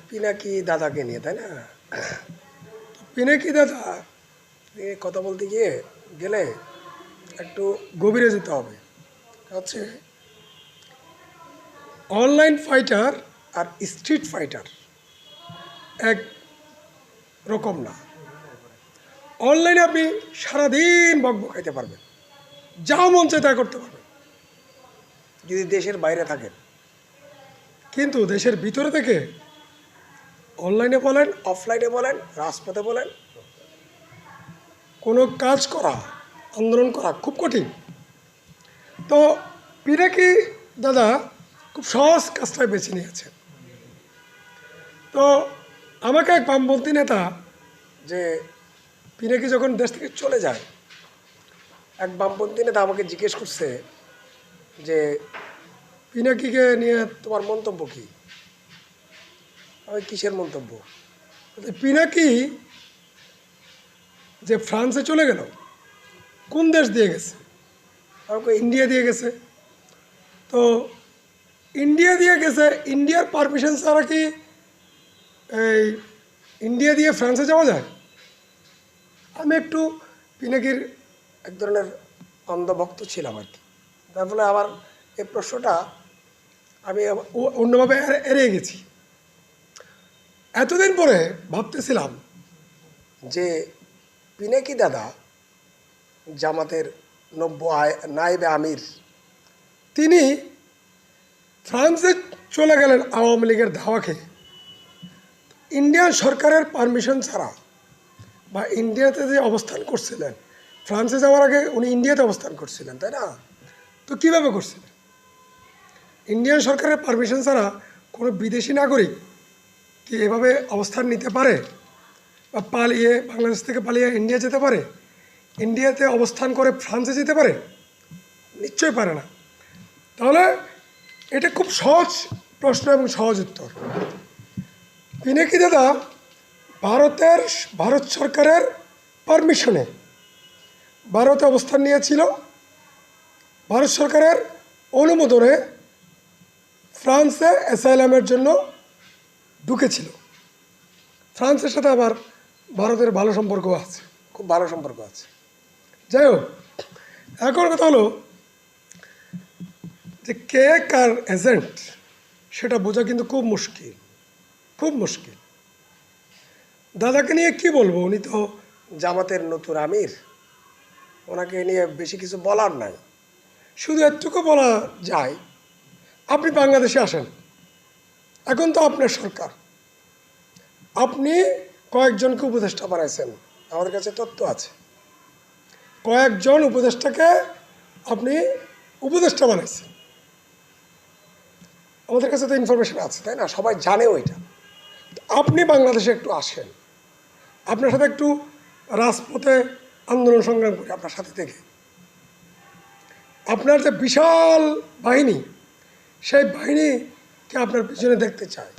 পিনাকি দাদাকে নিয়ে, তাই না? পিনাকি দাদা নিয়ে কথা বলতে গেলে একটু গভীরে যেতে হবে। হচ্ছে অনলাইন ফাইটার আর স্ট্রিট ফাইটার এক রকম না। অনলাইনে আপনি সারাদিন বকবক খাইতে পারবেন, যা মন চায় তা করতে পারবেন যদি দেশের বাইরে থাকেন। কিন্তু দেশের ভিতরে থেকে অনলাইনে বলেন, অফলাইনে বলেন, রাজপথে বলেন, কোনো কাজ করা, আন্দোলন করা খুব কঠিন। তো পিনাকি দাদা খুব সহজ কাজটাই বেছে নিয়েছে। তো আমাকে এক বামপন্থী নেতা, যে পিনাকি যখন দেশ থেকে চলে যায়, এক বামপন্থী নেতা আমাকে জিজ্ঞেস করছে যে পিনাকিকে নিয়ে তোমার মন্তব্য কী? আমি কিসের মন্তব্য? পিনাকি যে ফ্রান্সে চলে গেল, কোন দেশ দিয়ে গেছে? আমাকে ইন্ডিয়া দিয়ে গেছে। তো ইন্ডিয়া দিয়ে গেছে, ইন্ডিয়ার পারমিশন ছাড়া কি এই ইন্ডিয়া দিয়ে ফ্রান্সে যাওয়া যায়? আমি একটু পিনাকির এক ধরনের অন্ধভক্ত ছিলাম আর কি। তার ফলে আমার এই প্রশ্নটা আমি অন্যভাবে এড়িয়ে গেছি। এতদিন পরে ভাবতেছিলাম যে পিনাকি দাদা জামাতের নায়েবে আমির, তিনি ফ্রান্সে চলে গেলেন আওয়ামী লীগের ধাওয়া খেয়ে, ইন্ডিয়ান সরকারের পারমিশন ছাড়া, বা ইন্ডিয়াতে যে অবস্থান করছিলেন, ফ্রান্সে যাওয়ার আগে উনি ইন্ডিয়াতে অবস্থান করছিলেন, তাই না? তো কীভাবে করছিলেন? ইন্ডিয়ান সরকারের পারমিশন ছাড়া কোনো বিদেশি নাগরিক কি এভাবে অবস্থান নিতে পারে? বা পালিয়ে, বাংলাদেশ থেকে পালিয়ে ইন্ডিয়া যেতে পারে? ইন্ডিয়াতে অবস্থান করে ফ্রান্সে যেতে পারে? নিশ্চয়ই পারে না। তাহলে এটা খুব সহজ প্রশ্ন এবং সহজ উত্তর। পিনাকি দাদা ভারত সরকারের পারমিশনে ভারতে অবস্থান নিয়েছিল, ভারত সরকারের অনুমোদনে ফ্রান্সে অ্যাসাইলামের জন্য ঢুকেছিল। ফ্রান্সের সাথে আবার ভারতের ভালো সম্পর্ক আছে, খুব ভালো সম্পর্ক আছে। যাই হোক, এখন কথা হলো যে কে কার এজেন্ট সেটা বোঝা কিন্তু খুব মুশকিল, খুব মুশকিল। দাদাকে নিয়ে কি বলবো? উনি তো জামাতের নতুন আমির, ওনাকে নিয়ে বেশি কিছু বলার নাই। শুধু এটুকু বলা যায়, আপনি বাংলাদেশে আসেন, এখন তো আপনার সরকার, আপনি কয়েকজনকে উপদেষ্টা বানাইছেন, আমাদের কাছে তথ্য আছে। কয়েকজন উপদেষ্টাকে আপনি উপদেষ্টা বানাইছেন, আমাদের কাছে তো ইনফরমেশন আছে, তাই না? সবাই জানেও এটা। আপনি বাংলাদেশে একটু আসেন, আপনার সাথে একটু রাজপথে আন্দোলন সংগ্রাম করি আপনার সাথে থেকে। আপনার যে বিশাল বাহিনী, সেই বাহিনীকে আপনার পিছনে দেখতে চায়।